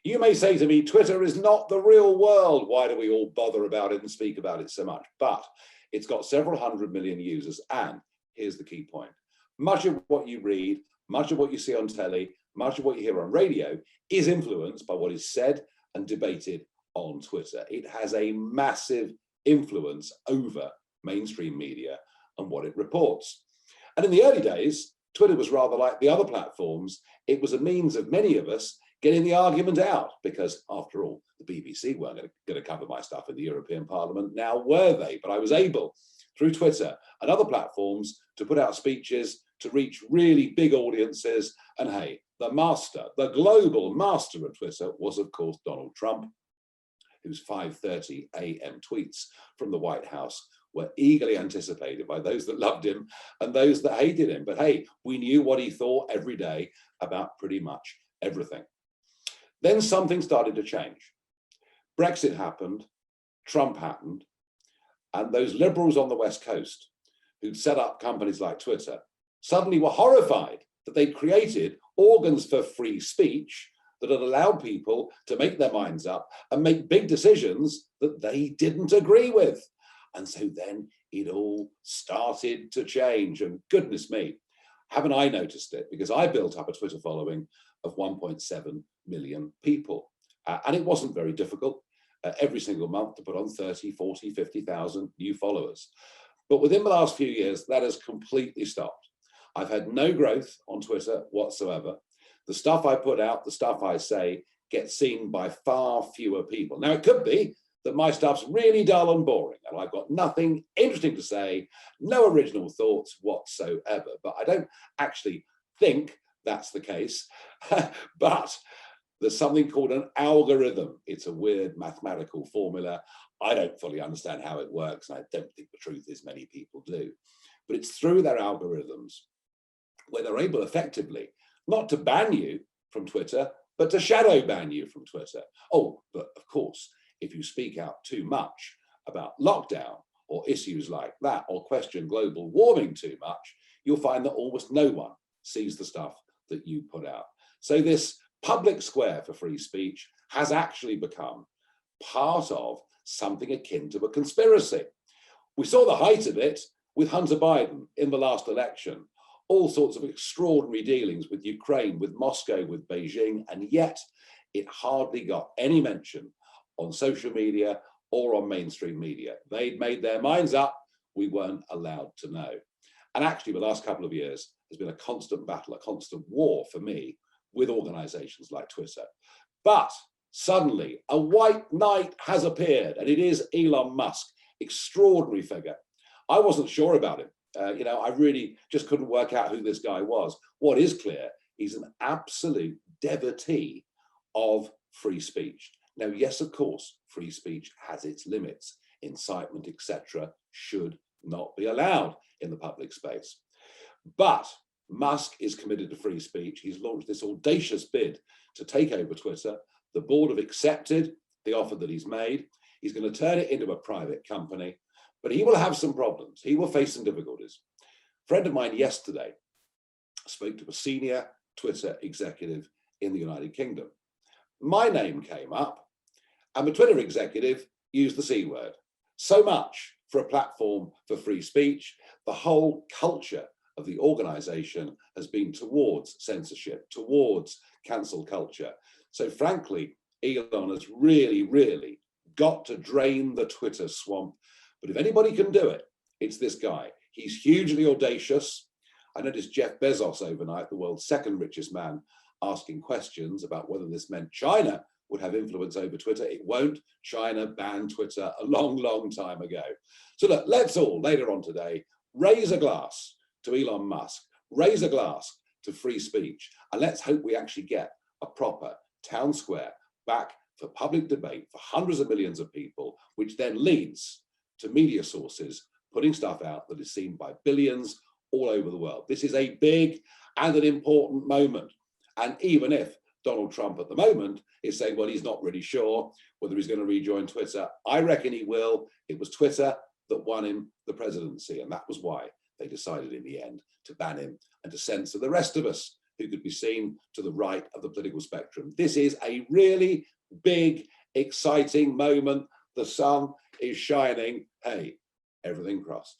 You may say to me, Twitter is not the real world. Why do we all bother about it and speak about it so much? But it's got several 100 million users. And here's the key point. Much of what you read, much of what you see on telly, much of what you hear on radio is influenced by what is said and debated on Twitter. It has a massive influence over mainstream media and what it reports. And in the early days, Twitter was rather like the other platforms. It was a means of many of us getting the argument out, because after all, the BBC weren't going to cover my stuff in the European Parliament, now were they? But I was able, through Twitter and other platforms, to put out speeches, to reach really big audiences. And hey, the master, the global master of Twitter was, of course, Donald Trump, whose 5:30 a.m. tweets from the White House were eagerly anticipated by those that loved him and those that hated him. But hey, we knew what he thought every day about pretty much everything. Then something started to change. Brexit happened, Trump happened, and those liberals on the West Coast who'd set up companies like Twitter suddenly were horrified that they'd created organs for free speech that had allowed people to make their minds up and make big decisions that they didn't agree with. And so then it all started to change. And goodness me, haven't I noticed it? Because I built up a Twitter following of 1.7 million people. And it wasn't very difficult every single month to put on 30, 40, 50,000 new followers. But within the last few years, that has completely stopped. I've had no growth on Twitter whatsoever. The stuff I put out, the stuff I say, gets seen by far fewer people. Now, it could be that my stuff's really dull and boring, and I've got nothing interesting to say, no original thoughts whatsoever. But I don't actually think that's the case. But there's something called an algorithm. It's a weird mathematical formula. I don't fully understand how it works, and I don't think the truth is many people do. But it's through their algorithms where they're able effectively not to ban you from Twitter, but to shadow ban you from Twitter. Oh, but of course, if you speak out too much about lockdown or issues like that, or question global warming too much, you'll find that almost no one sees the stuff that you put out. So this public square for free speech has actually become part of something akin to a conspiracy. We saw the height of it with Hunter Biden in the last election. All sorts of extraordinary dealings with Ukraine, with Moscow, with Beijing, and yet it hardly got any mention on social media or on mainstream media. They'd made their minds up, we weren't allowed to know. And actually, the last couple of years has been a constant battle, a constant war for me with organizations like Twitter. But suddenly, a white knight has appeared, and it is Elon Musk, extraordinary figure. I wasn't sure about him. I really just couldn't work out who this guy was. What is clear, he's an absolute devotee of free speech. Now, yes, of course, free speech has its limits. Incitement, etc., should not be allowed in the public space. But Musk is committed to free speech. He's launched this audacious bid to take over Twitter. The board have accepted the offer that he's made. He's going to turn it into a private company. But he will have some problems. He will face some difficulties. A friend of mine yesterday spoke to a senior Twitter executive in the United Kingdom. My name came up, and the Twitter executive used the C word. So much for a platform for free speech. The whole culture of the organization has been towards censorship, towards cancel culture. So frankly, Elon has really, really got to drain the Twitter swamp. But if anybody can do it, it's this guy. He's hugely audacious. I noticed Jeff Bezos overnight, the world's second richest man, asking questions about whether this meant China would have influence over Twitter. It won't. China banned Twitter a long, long time ago. So look, let's all later on today raise a glass to Elon Musk, raise a glass to free speech, and let's hope we actually get a proper town square back for public debate for hundreds of millions of people, which then leads to media sources putting stuff out that is seen by billions all over the world. This is a big and an important moment. And even if Donald Trump at the moment is saying, well, he's not really sure whether he's going to rejoin Twitter, I reckon he will. It was Twitter that won him the presidency, and that was why they decided in the end to ban him and to censor the rest of us who could be seen to the right of the political spectrum. This is a really big, exciting moment. The sun is shining. Hey, everything crossed.